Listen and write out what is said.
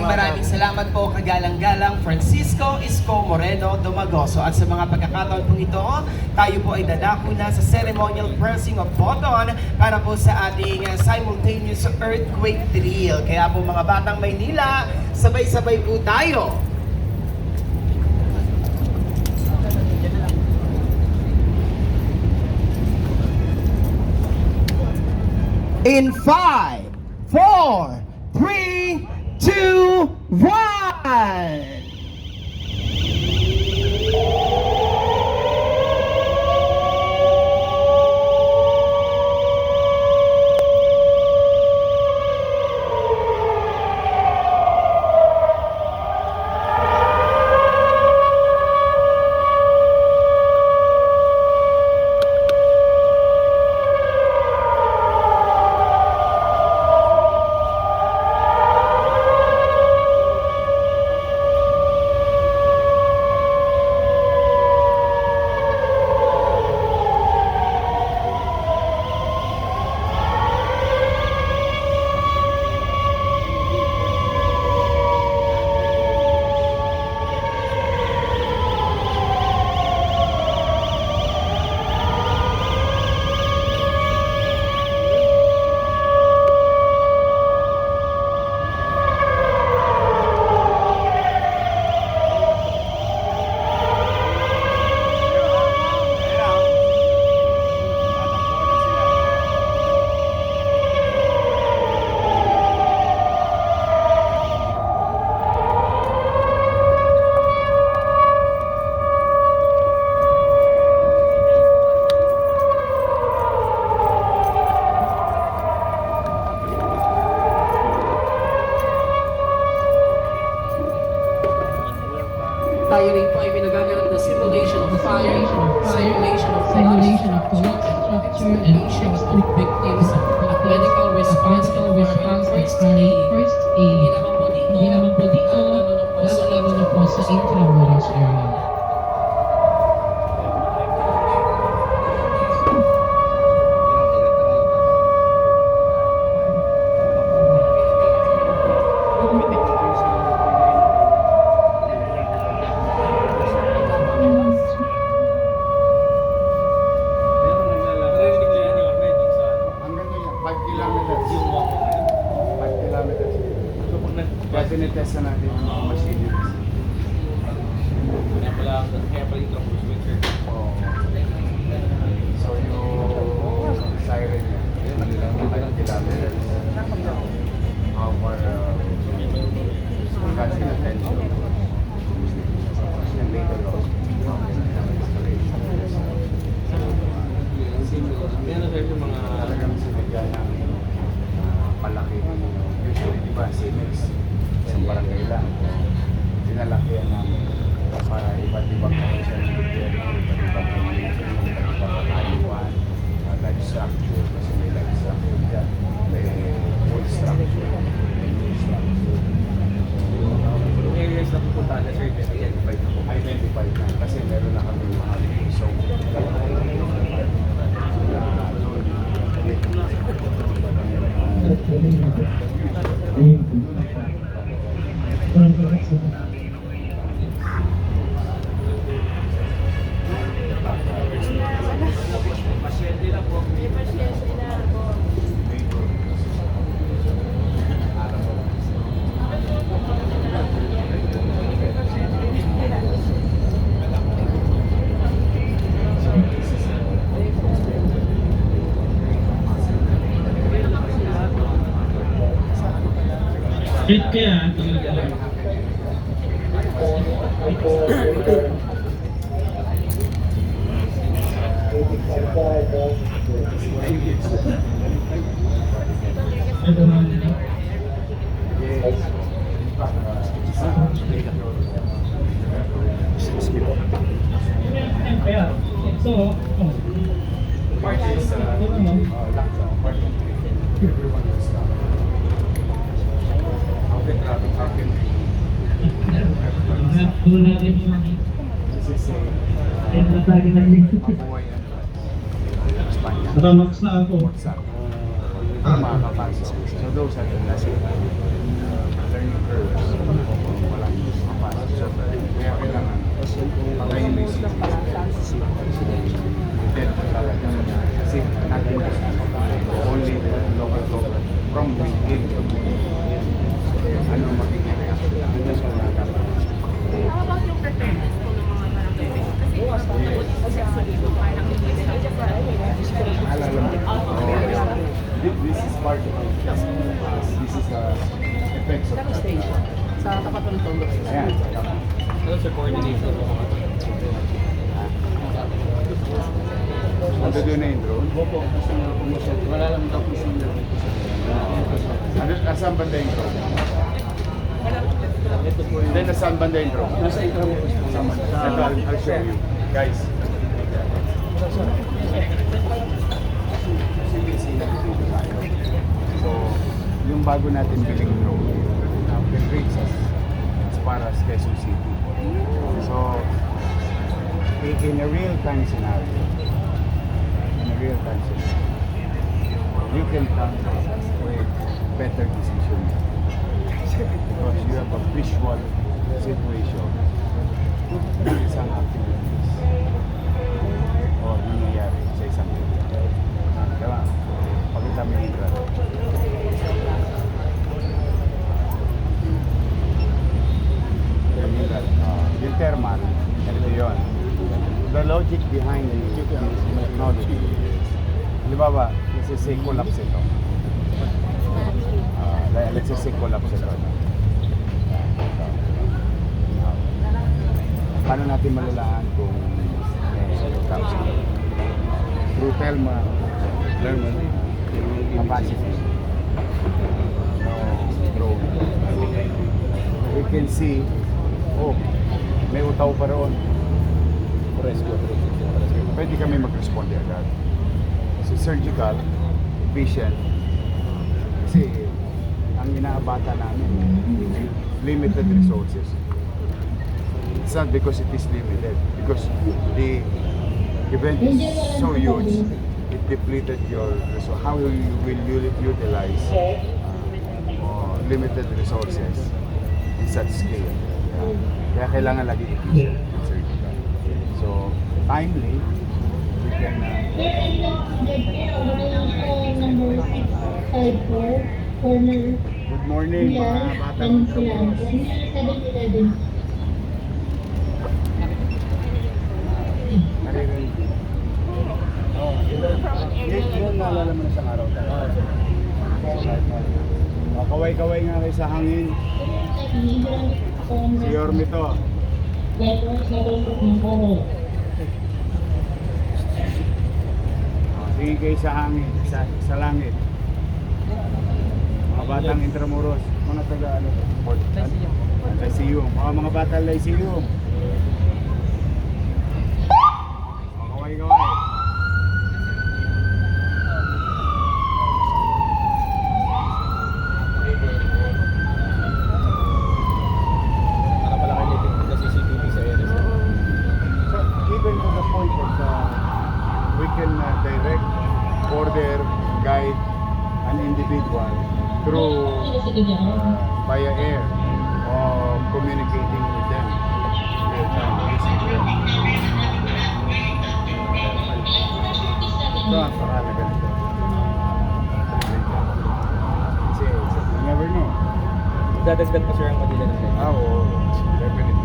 maraming salamat po kagalang-galang Francisco Isko Moreno Domagoso. At sa mga pagkakataon po ito, tayo po ay dadako na sa ceremonial pressing of button para po sa ating simultaneous earthquake drill. Kaya po mga Batang Maynila, sabay-sabay po tayo. In 5, 4, 3, 2, 1. Tayo rin po ay pinagaganap na simulation of fire, simulation of collapse, structure, and patients of victims at medical response first aid. Hindi naman po dito, lalo na po sa intramuros area. Tinetest na natin yung mga machine. Kaya pala yung trouble switcher. So yung siren niya, ilang kilometers. How far catching attention. And later on, Meron sir yung mga talagang sinigyan namin palaki. Usually, di ba, CMX sa barangay lang. Sinalakihan namin para iba't ibang commercial military, iba't ibang community, iba't ibang ayuan, life structure, kasi may life structure dyan, may food structure, may new structure. yung areas na pupuntahan na sir, identified na po. Identified na, kasi meron na kami mga so Hit kaya, tingnan ka lang. Ito na nila. Kaya, so, part is lockdown, part of everyone is down. doon natin yung nakamax na ako. So those are the lessons. learning curves kung walang mapasok. So, kaya kailangan patayin mo yung dead talaga. Kasi natin only the local government from within the community. Ano magiging reaction? Ano yung dapat? How about yung preparedness po ng mga barangay? Kasi parang hindi nila Alala mo. This is part of it. This is the effects of Sa that. station. Sa tapat ng tondo. Ayan. Ano sa coordination ng mga Ando doon na yung drone. wala lang daw po siya. Ano, nasaan banda yung drone? Then, nasaan banda yung drone? Nasa intro mo po siya. Nasaan banda? Ito, I'll show you. Guys. So, yung bago natin biling drone, now can reach us as far as Quezon City. So, in a real-time scenario, you can come with better decision because you have a visual situation ng isang activities or nangyayari sa isang lugar. Diba? Pakita mo yung graph. Yung thermal, ito yun. The logic behind the technology, halimbawa, let's just say collapse ito. Let's just say collapse ito. Paano natin malalaman kung collapse ito? Through thermal capacity. Drone. We can see, oh, may utaw pa roon. Pwede kami mag-respond agad. Kasi surgical, efficient. Kasi ang inaabata namin, limited resources. It's not because it is limited, because the event is so huge, it depleted your resources. How will you utilize limited resources in such scale? Kaya kailangan lagi efficient and surgical. So, timely, we can good morning mga bata. Naririnig. Oh, yun naalala mo na isang araw tayo. Kaway-kaway nga kayo sa hangin. Si Yorme to. Sige kayo sa hangin, sa langit. Mga batang Intramuros, mga taga ano, Lyceum. Mga batang Lyceum. Kaway-kaway. Para pala kayo na CCTV sa area. So, even to the point that we can direct, order, guide an individual through via air or communicating with them real time. Ito ang pakalaga nito. Kasi you never know. Dadagdag pa sir ang Manila ng Oo, definitely.